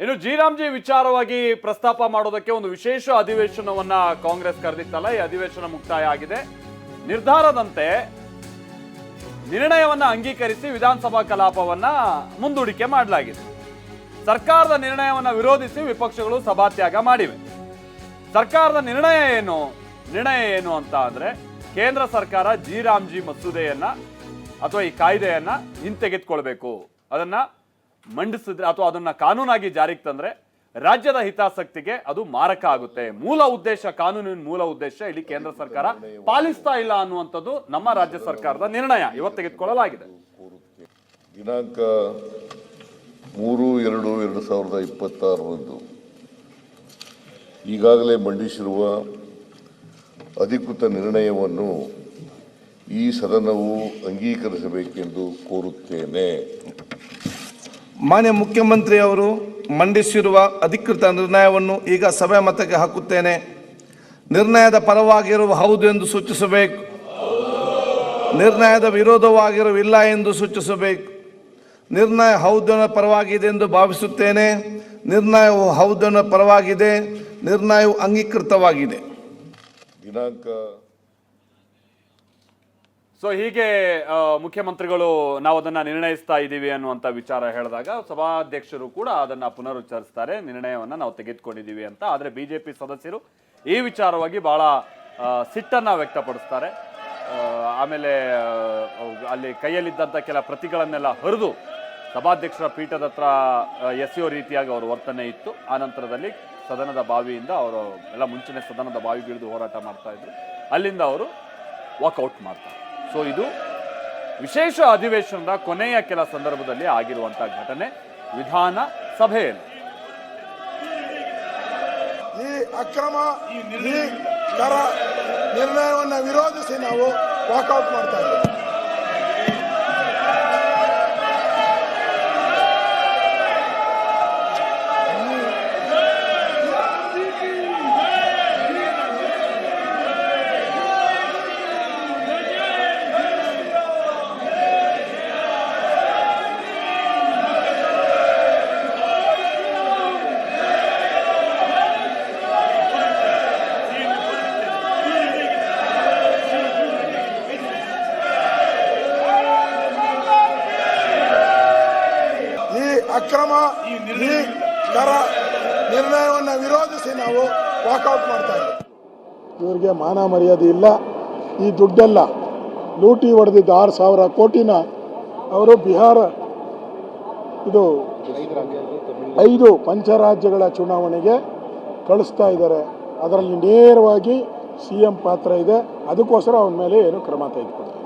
ಇನ್ನು ಜಿ ವಿಚಾರವಾಗಿ ಪ್ರಸ್ತಾಪ ಮಾಡೋದಕ್ಕೆ ಒಂದು ವಿಶೇಷ ಅಧಿವೇಶನವನ್ನ ಕಾಂಗ್ರೆಸ್ ಕರೆದಿತ್ತಲ್ಲ, ಈ ಅಧಿವೇಶನ ಮುಕ್ತಾಯ ಆಗಿದೆ. ನಿರ್ಧಾರದಂತೆ ನಿರ್ಣಯವನ್ನ ಅಂಗೀಕರಿಸಿ ವಿಧಾನಸಭಾ ಕಲಾಪವನ್ನ ಮುಂದೂಡಿಕೆ ಮಾಡಲಾಗಿದೆ. ಸರ್ಕಾರದ ನಿರ್ಣಯವನ್ನ ವಿರೋಧಿಸಿ ವಿಪಕ್ಷಗಳು ಸಭಾತ್ಯಾಗ ಮಾಡಿವೆ. ಸರ್ಕಾರದ ನಿರ್ಣಯ ಏನು ಅಂತ ಅಂದ್ರೆ, ಕೇಂದ್ರ ಸರ್ಕಾರ ಜಿ ಮಸೂದೆಯನ್ನ ಅಥವಾ ಈ ಕಾಯ್ದೆಯನ್ನ ಹಿಂತೆಗೆದುಕೊಳ್ಬೇಕು. ಅದನ್ನ ಮಂಡಿಸಿದ್ರೆ ಅಥವಾ ಅದನ್ನ ಕಾನೂನಾಗಿ ಜಾರಿಗೆ ತಂದ್ರೆ ರಾಜ್ಯದ ಹಿತಾಸಕ್ತಿಗೆ ಅದು ಮಾರಕ ಆಗುತ್ತೆ. ಕಾನೂನಿನ ಮೂಲ ಉದ್ದೇಶ ಇಲ್ಲಿ ಕೇಂದ್ರ ಸರ್ಕಾರ ಪಾಲಿಸ್ತಾ ಇಲ್ಲ ಅನ್ನುವಂಥದ್ದು ನಮ್ಮ ರಾಜ್ಯ ಸರ್ಕಾರದ ನಿರ್ಣಯ ಇವತ್ತು ತೆಗೆದುಕೊಳ್ಳಲಾಗಿದೆ. ದಿನಾಂಕ 3/2/2026 ಈಗಾಗಲೇ ಮಂಡಿಸಿರುವ ಅಧಿಕೃತ ನಿರ್ಣಯವನ್ನು ಈ ಸದನವು ಅಂಗೀಕರಿಸಬೇಕೆಂದು ಕೋರುತ್ತೇನೆ. ಮಾನ್ಯ ಮುಖ್ಯಮಂತ್ರಿ ಅವರು ಮಂಡಿಸಿರುವ ಅಧಿಕೃತ ನಿರ್ಣಯವನ್ನು ಈಗ ಸಭೆ ಮತಕ್ಕೆ ಹಾಕುತ್ತೇನೆ. ನಿರ್ಣಯದ ಪರವಾಗಿರುವ ಹೌದು ಎಂದು ಸೂಚಿಸಬೇಕು, ನಿರ್ಣಯದ ವಿರೋಧವಾಗಿರುವ ಇಲ್ಲ ಎಂದು ಸೂಚಿಸಬೇಕು. ನಿರ್ಣಯ ಹೌದನ ಪರವಾಗಿದೆ ಎಂದು ಭಾವಿಸುತ್ತೇನೆ. ನಿರ್ಣಯವು ಹೌದನ ಪರವಾಗಿದೆ. ನಿರ್ಣಯವು ಅಂಗೀಕೃತವಾಗಿದೆ. ದಿನಾಂಕ ಹೀಗೆ ಮುಖ್ಯಮಂತ್ರಿಗಳು ನಾವು ಅದನ್ನ ನಿರ್ಣಯಿಸ್ತಾ ಇದ್ದೀವಿ ಅನ್ನುವಂಥ ವಿಚಾರ ಹೇಳಿದಾಗ ಸಭಾಧ್ಯಕ್ಷರು ಕೂಡ ಅದನ್ನ ಪುನರುಚ್ಚರಿಸ್ತಾರೆ, ನಿರ್ಣಯವನ್ನ ನಾವು ತೆಗೆದುಕೊಂಡಿದ್ದೀವಿ ಅಂತ. ಆದರೆ ಬಿಜೆಪಿ ಸದಸ್ಯರು ಈ ವಿಚಾರವಾಗಿ ಬಹಳ ಸಿಟ್ಟನ್ನ ವ್ಯಕ್ತಪಡಿಸ್ತಾರೆ. ಆಮೇಲೆ ಅಲ್ಲಿ ಕೈಯಲ್ಲಿದ್ದಂಥ ಕೆಲ ಪ್ರತಿಗಳನ್ನೆಲ್ಲ ಹರಿದು ಸಭಾಧ್ಯಕ್ಷರ ಪೀಠದ ಹತ್ರ ಎಸೆಯೋ ರೀತಿಯಾಗಿ ಅವರ ವರ್ತನೆ ಇತ್ತು. ಆ ನಂತರದಲ್ಲಿ ಸದನದ ಬಾವಿಯಿಂದ ಅವರು ಎಲ್ಲ ಮುಂಚೆನೆ ಸದನದ ಬಾವಿಗಿಳಿದು ಹೋರಾಟ ಮಾಡ್ತಾ ಇದ್ರು. ಅಲ್ಲಿಂದ ಅವರು ವಾಕೌಟ್ ಮಾಡ್ತಾರೆ. ಇದು ವಿಶೇಷ ಅಧಿವೇಶನದ ಕೊನೆಯ ಕೆಲ ಸಂದರ್ಭದಲ್ಲಿ ಆಗಿರುವಂತಹ ಘಟನೆ ವಿಧಾನ ಸಭೆಯಲ್ಲಿ. ಈ ಅಕ್ರಮ ನಿರ್ಣಯವನ್ನು ವಿರೋಧಿಸಿ ನಾವು ವಾಕೌಟ್ ಮಾಡ್ತಾ ಇದ್ದೇವೆ. ಅಕ್ರಮ ನಿರ್ಣಯವನ್ನು ವಿರೋಧಿಸಿ ನಾವು ವಾಕೌಟ್ ಮಾಡ್ತಾ ಇದ್ದೇವೆ. ಇವರಿಗೆ ಮಾನ ಮರ್ಯಾದೆ ಇಲ್ಲ. ಈ ದುಡ್ಡೆಲ್ಲ ಲೂಟಿ ಹೊಡೆದಿದ್ದ 6,000 ಕೋಟಿನ ಅವರು ಬಿಹಾರ ಇದು 5 ಪಂಚರಾಜ್ಯಗಳ ಚುನಾವಣೆಗೆ ಕಳಿಸ್ತಾ ಇದ್ದಾರೆ. ಅದರಲ್ಲಿ ನೇರವಾಗಿ CM ಪಾತ್ರ ಇದೆ. ಅದಕ್ಕೋಸ್ಕರ ಅವನ ಮೇಲೆ ಏನು ಕ್ರಮ ತೆಗೆದುಕೊಳ್ತಾರೆ.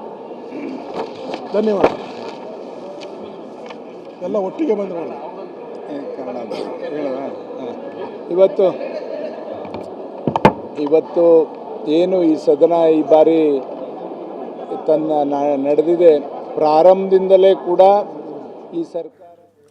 ಧನ್ಯವಾದ. ಎಲ್ಲ ಒಟ್ಟಿಗೆ ಬಂದ್ರಲ್ಲ. ಇವತ್ತು ಏನು ಈ ಸದನ ಈ ಬಾರಿ ನಡೆದಿದೆ, ಪ್ರಾರಂಭದಿಂದಲೇ ಕೂಡ ಈ ಸರ್ಕಾರ